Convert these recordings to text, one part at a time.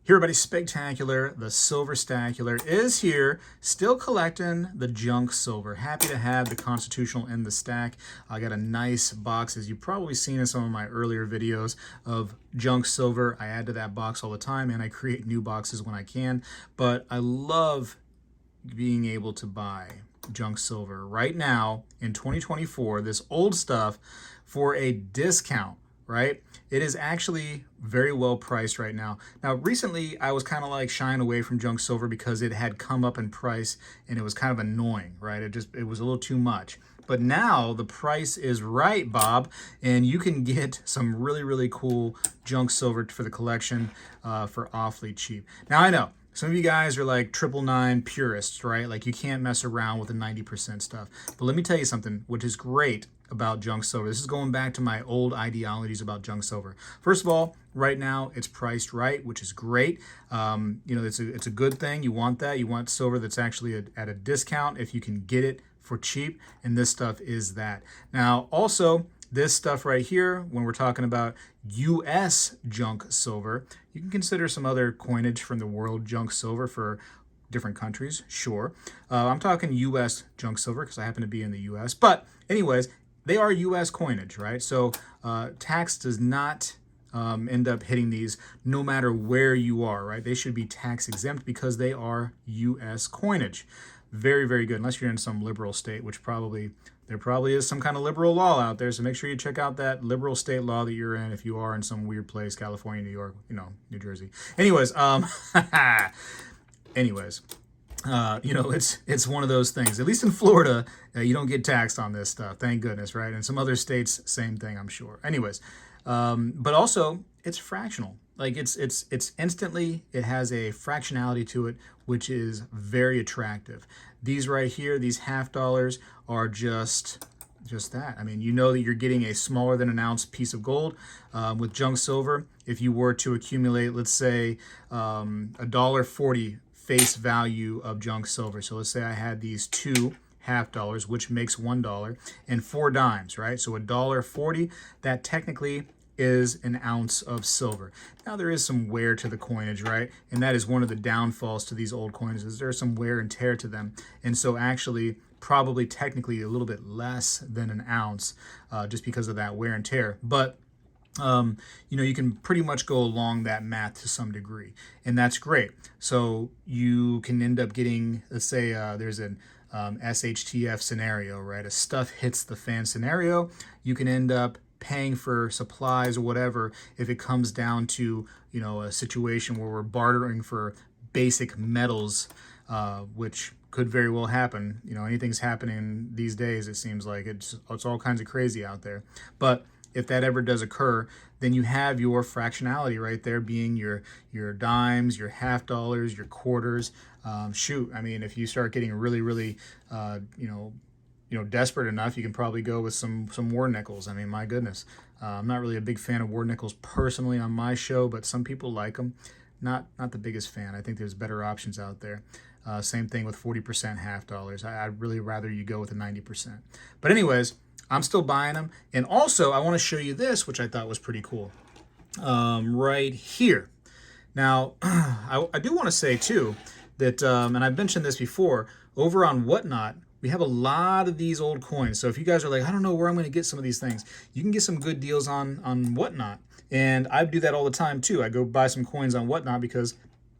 Here, everybody, Spectacular, the Silver Stacular is here, still collecting the junk silver. Happy to have the Constitutional in the stack. I got a nice box, as you've probably seen in some of my earlier videos, of junk silver. I add to that box all the time, and I create new boxes when I can. But I love being able to buy junk silver right now in 2024, this old stuff, for a discount, right? It is actually very well priced right now. Now, recently, I was kind of like shying away from junk silver because it had come up in price and it was kind of annoying, right? It was a little too much. But now the price is right, Bob, and you can get some really, really cool junk silver for the collection for awfully cheap. Now, I know some of you guys are like 999 purists, right? Like you can't mess around with the 90% stuff. But let me tell you something, which is great about junk silver. This is going back to my old ideologies about junk silver. First of all, right now it's priced right, which is great. It's a good thing. You want that. You want silver that's actually at a discount if you can get it for cheap, and this stuff is that. Now, also, this stuff right here, when we're talking about U.S. junk silver, you can consider some other coinage from the world junk silver for different countries, sure. I'm talking U.S. junk silver because I happen to be in the U.S. But anyways, they are U.S. coinage, right? So tax does not end up hitting these no matter where you are, right? They should be tax exempt because they are U.S. coinage. Very, very good, unless you're in some liberal state, which there probably is some kind of liberal law out there. So make sure you check out that liberal state law that you're in if you are in some weird place, California, New York, New Jersey. Anyways, it's one of those things. At least in Florida, you don't get taxed on this stuff. Thank goodness, right? And some other states, same thing, I'm sure. Anyways, but also it's fractional. Like it's instantly, it has a fractionality to it, which is very attractive. These right here, these $half are just that. I mean, you know that you're getting a smaller than an ounce piece of gold. With junk silver, if you were to accumulate, let's say, $1.40 face value of junk silver. So let's say I had these two $half, which makes $1, and 4 dimes, right? So $1.40, that technically is an ounce of silver. Now there is some wear to the coinage, right? And that is one of the downfalls to these old coins, is there's some wear and tear to them. And so actually probably technically a little bit less than an ounce just because of that wear and tear. But you can pretty much go along that math to some degree, and that's great. So you can end up getting, let's say there's an SHTF scenario, right? A stuff hits the fan scenario. You can end up paying for supplies or whatever if it comes down to, a situation where we're bartering for basic metals, which could very well happen. Anything's happening these days. It seems like it's all kinds of crazy out there. But if that ever does occur, then you have your fractionality right there, being your dimes, your $half, your quarters. I mean, if you start getting really, really, desperate enough, you can probably go with some war nickels. I mean, my goodness. I'm not really a big fan of war nickels personally on my show, but some people like them. Not the biggest fan. I think there's better options out there. Same thing with 40% $half. I'd really rather you go with a 90%. But anyways, I'm still buying them. And also, I want to show you this, which I thought was pretty cool. Right here. Now, I do want to say, too, that, and I've mentioned this before, over on Whatnot, we have a lot of these old coins. So if you guys are like, I don't know where I'm going to get some of these things, you can get some good deals on Whatnot. And I do that all the time, too. I go buy some coins on Whatnot because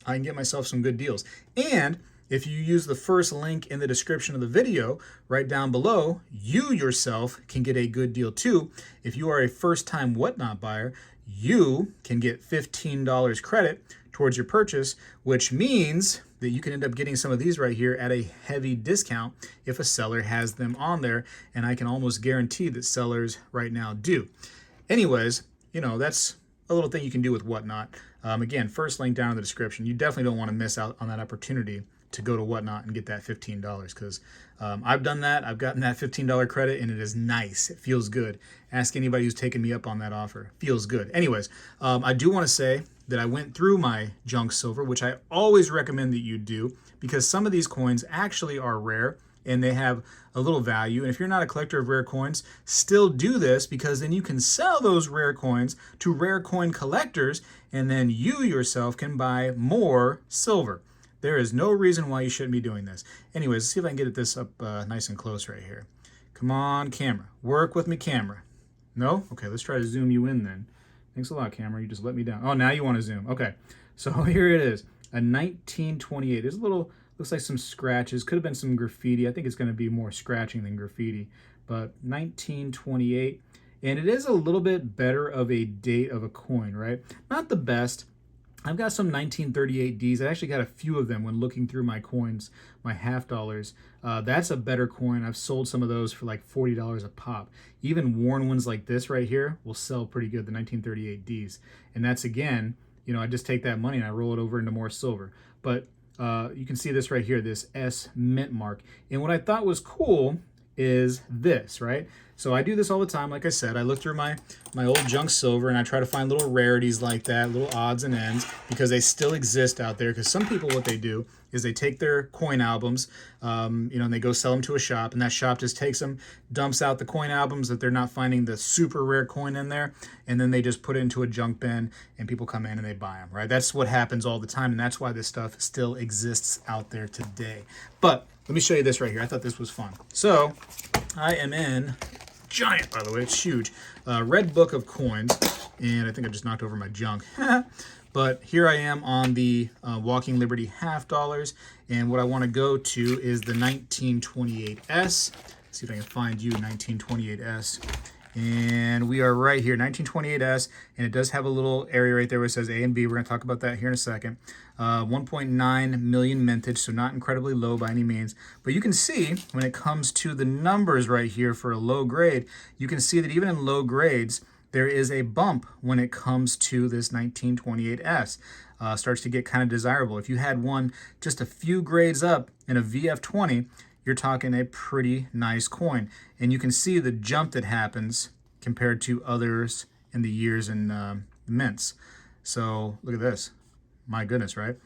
I can get myself some good deals. And if you use the first link in the description of the video right down below, you yourself can get a good deal too. If you are a first-time Whatnot buyer, you can get $15 credit towards your purchase, which means that you can end up getting some of these right here at a heavy discount if a seller has them on there, and I can almost guarantee that sellers right now do. Anyways, that's a little thing you can do with Whatnot. Again, first link down in the description. You definitely don't want to miss out on that opportunity to go to Whatnot and get that $15, because I've done that. I've gotten that $15 credit, and it is nice. It feels good. Ask anybody who's taken me up on that offer. Feels good. Anyways, I do want to say that I went through my junk silver, which I always recommend that you do, because some of these coins actually are rare, and they have a little value. And if you're not a collector of rare coins, still do this, because then you can sell those rare coins to rare coin collectors, and then you yourself can buy more silver. There is no reason why you shouldn't be doing this. Anyways, let's see if I can get this up nice and close right here. Come on, camera. Work with me, camera. No? Okay, let's try to zoom you in then. Thanks a lot, camera. You just let me down. Oh, now you want to zoom. Okay, so here it is. A 1928. There's a little, looks like some scratches. Could have been some graffiti. I think it's going to be more scratching than graffiti. But 1928. And it is a little bit better of a date of a coin, right? Not the best. I've got some 1938 Ds. I actually got a few of them when looking through my coins, my half dollars. That's a better coin. I've sold some of those for like $40 a pop. Even worn ones like this right here will sell pretty good, the 1938 Ds. And that's, again, you know, I just take that money and I roll it over into more silver. But you can see this right here, this S mint mark. And what I thought was cool is this, right? So I do this all the time. Like I said, I look through my old junk silver and I try to find little rarities like that, little odds and ends, because they still exist out there. Because some people, what they do is they take their coin albums, you know, and they go sell them to a shop, and that shop just takes them, dumps out the coin albums that they're not finding the super rare coin in there, and then they just put it into a junk bin, and people come in and they buy them, right? That's what happens all the time, and that's why this stuff still exists out there today. But let me show you this right here. I thought this was fun. So I am in, giant, by the way, it's huge, Red Book of Coins, and I think I just knocked over my junk. But here I am on the Walking Liberty half dollars, and what I want to go to is the 1928S. See if I can find you 1928S. And we are right here, 1928S, and it does have a little area right there where it says A and B. We're going to talk about that here in a second. 1.9 million mintage, so not incredibly low by any means. But you can see when it comes to the numbers right here for a low grade, you can see that even in low grades, there is a bump when it comes to this 1928S. Starts to get kind of desirable. If you had one just a few grades up in a VF20, you're talking a pretty nice coin. And you can see the jump that happens compared to others in the years and mints. So look at this. My goodness, right?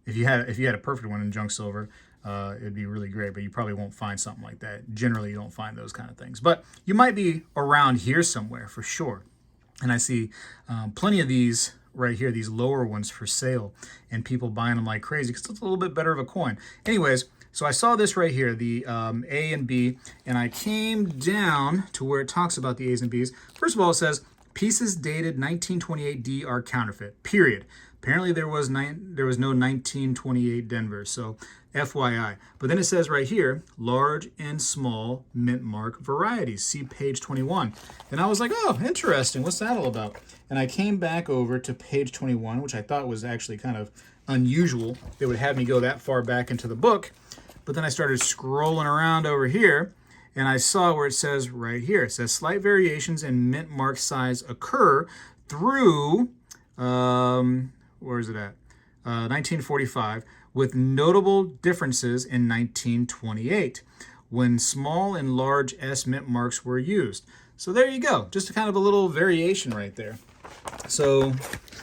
If you had a perfect one in junk silver, it'd be really great, but you probably won't find something like that. Generally, you don't find those kind of things. But you might be around here somewhere for sure. And I see plenty of these right here, these lower ones for sale, and people buying them like crazy because it's a little bit better of a coin. Anyways, so I saw this right here, the A and B, and I came down to where it talks about the A's and B's. First of all, it says, pieces dated 1928D are counterfeit, period. Apparently there was no 1928 Denver, so FYI. But then it says right here, large and small mint mark varieties. See page 21. And I was like, oh, interesting. What's that all about? And I came back over to page 21, which I thought was actually kind of unusual. They would have me go that far back into the book. But then I started scrolling around over here, and I saw where it says right here, it says slight variations in mint mark size occur through, where is it at? 1945, with notable differences in 1928, when small and large S mint marks were used. So there you go, just a kind of a little variation right there. So,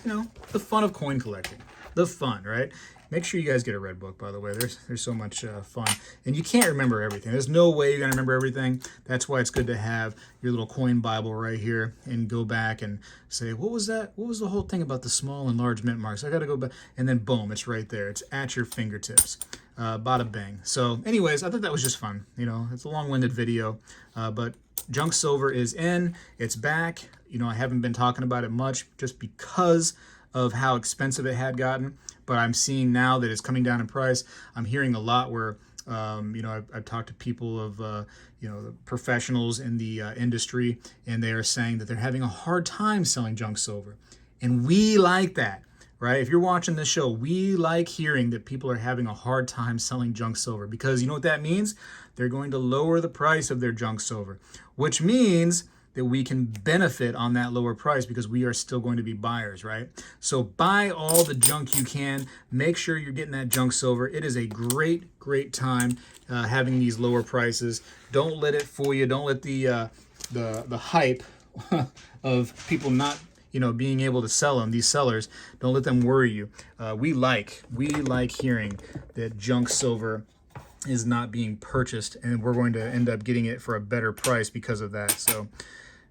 you know, the fun of coin collecting. The fun, right? Make sure you guys get a Red Book, by the way. There's so much fun. And you can't remember everything. There's no way you're going to remember everything. That's why it's good to have your little coin Bible right here and go back and say, what was that? What was the whole thing about the small and large mint marks? I got to go back. And then boom, it's right there. It's at your fingertips. Bada bang. So anyways, I thought that was just fun. You know, it's a long-winded video, but junk silver is in. It's back. You know, I haven't been talking about it much just because of how expensive it had gotten, but I'm seeing now that it's coming down in price. I'm hearing a lot where, you know, I've talked to people of, you know, the professionals in the industry, and they are saying that they're having a hard time selling junk silver. And we like that, right? If you're watching this show, we like hearing that people are having a hard time selling junk silver, because you know what that means? They're going to lower the price of their junk silver, which means that we can benefit on that lower price because we are still going to be buyers, right? So buy all the junk you can. Make sure you're getting that junk silver. It is a great, great time having these lower prices. Don't let it fool you. Don't let the hype of people not, you know, being able to sell them, these sellers, don't let them worry you. We like hearing that junk silver is not being purchased, and we're going to end up getting it for a better price because of that. So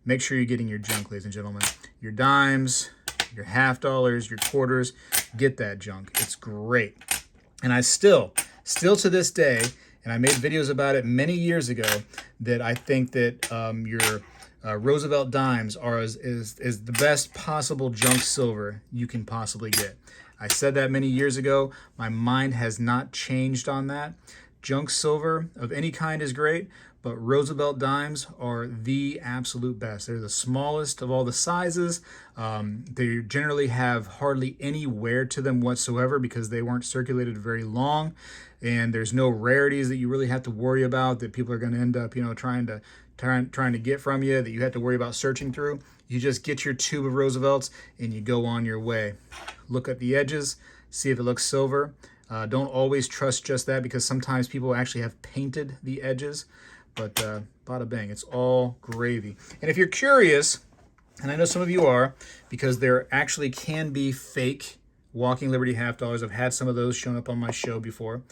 make sure you're getting your junk, ladies and gentlemen. Your dimes, your half dollars, your quarters, get that junk. It's great. And I still to this day, and I made videos about it many years ago, that I think that your Roosevelt dimes are is the best possible junk silver you can possibly get. I said that many years ago. My mind has not changed on that. Junk silver of any kind is great, but Roosevelt dimes are the absolute best. They're the smallest of all the sizes. They generally have hardly any wear to them whatsoever because they weren't circulated very long, and there's no rarities that you really have to worry about that people are going to end up, trying to get from you, that you have to worry about searching through. You just get your tube of Roosevelts and you go on your way. Look at the edges, see if it looks silver. Don't always trust just that, because sometimes people actually have painted the edges. But bada bang, it's all gravy. And if you're curious, and I know some of you are, because there actually can be fake Walking Liberty half dollars. I've had some of those shown up on my show before.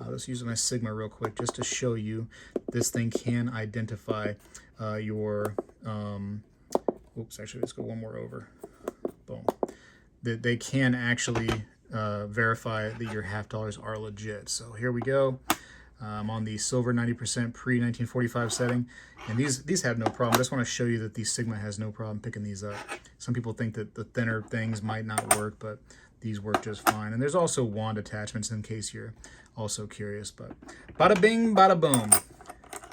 Let's use my Sigma real quick just to show you this thing can identify your... oops, actually, let's go one more over. Boom. They can actually verify that your half dollars are legit. So here we go. I'm on the silver 90% pre-1945 setting, and these have no problem. I just want to show you that the Sigma has no problem picking these up. Some people think that the thinner things might not work, but these work just fine. And there's also wand attachments in case you're also curious. But bada bing, bada boom.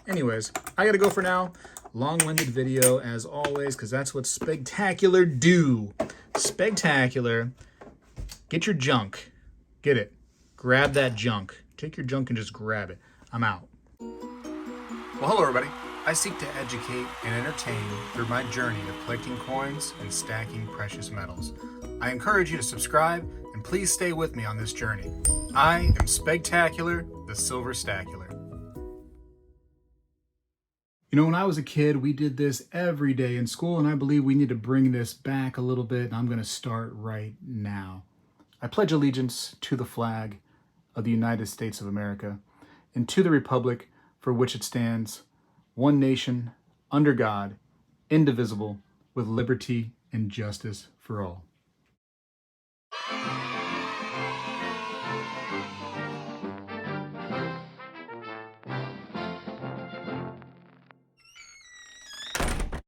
Anyways, I gotta go for now. Long-winded video as always, because that's what Spectacular do. Spectacular. Get your junk. Get it. Grab that junk. Take your junk and just grab it. I'm out. Well, hello everybody. I seek to educate and entertain through my journey of collecting coins and stacking precious metals. I encourage you to subscribe and please stay with me on this journey. I am Spectacular, the Silver Stacular. When I was a kid, we did this every day in school, and I believe we need to bring this back a little bit, and I'm going to start right now. I pledge allegiance to the flag of the United States of America and to the republic for which it stands, one nation, under God, indivisible, with liberty and justice for all.